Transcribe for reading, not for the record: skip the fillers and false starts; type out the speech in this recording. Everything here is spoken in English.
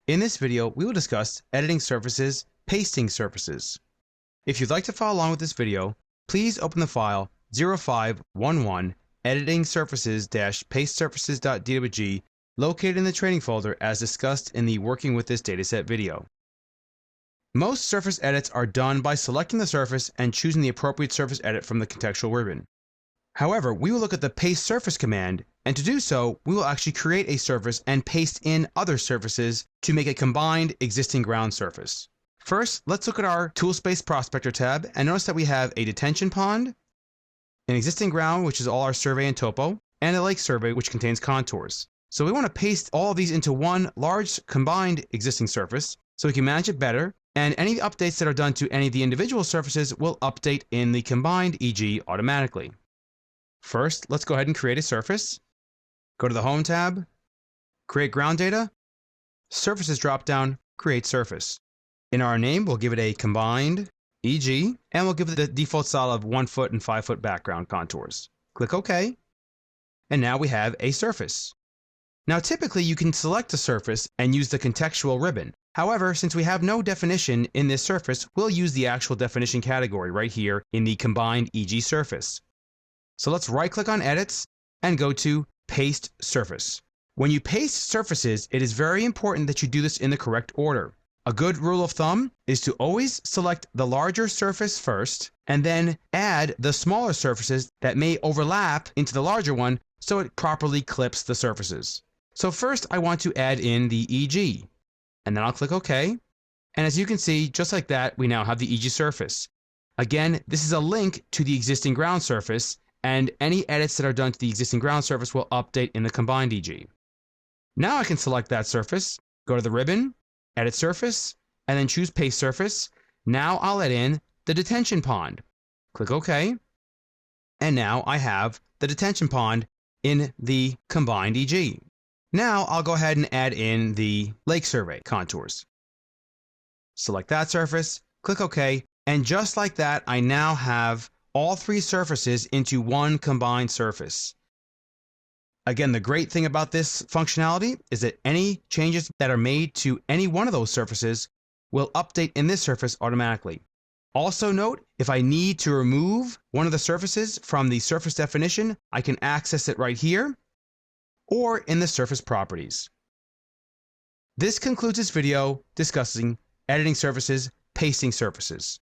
In this video, we will discuss editing surfaces, pasting surfaces. If you'd like to follow along with this video, please open the file 0511 editing surfaces-paste surfaces.dwg located in the training folder as discussed in the working with this dataset video. Most surface edits are done by selecting the surface and choosing the appropriate surface edit from the contextual ribbon. However, we will look at the paste surface command, and to do so, we will actually create a surface and paste in other surfaces to make a combined existing ground surface. First, let's look at our Toolspace Prospector tab and notice that we have a detention pond, an existing ground, which is all our survey and topo, and a lake survey, which contains contours. So we want to paste all of these into one large combined existing surface so we can manage it better, and any updates that are done to any of the individual surfaces will update in the combined EG automatically. First, let's go ahead and create a surface. Go to the Home tab, Create Ground Data, Surfaces dropdown, Create Surface. In our name, we'll give it a combined EG, and we'll give it the default style of 1 foot and 5 foot background contours. Click OK, and now we have a surface. Now typically you can select a surface and use the contextual ribbon. However, since we have no definition in this surface, we'll use the actual definition category right here in the combined EG surface. So let's right-click on Edits and go to Paste Surface. When you paste surfaces, it is very important that you do this in the correct order. A good rule of thumb is to always select the larger surface first and then add the smaller surfaces that may overlap into the larger one so it properly clips the surfaces. So first I want to add in the EG, and then I'll click OK. And as you can see, just like that, we now have the EG surface. Again, this is a link to the existing ground surface, and any edits that are done to the existing ground surface will update in the combined EG. Now I can select that surface, go to the ribbon, Edit Surface, and then choose Paste Surface. Now I'll add in the detention pond. Click OK. And now I have the detention pond in the combined EG. Now I'll go ahead and add in the lake survey contours. Select that surface, click OK, and just like that, I now have all three surfaces into one combined surface. Again, the great thing about this functionality is that any changes that are made to any one of those surfaces will update in this surface automatically. Also note, if I need to remove one of the surfaces from the surface definition, I can access it right here or in the surface properties. This concludes this video discussing editing surfaces, pasting surfaces.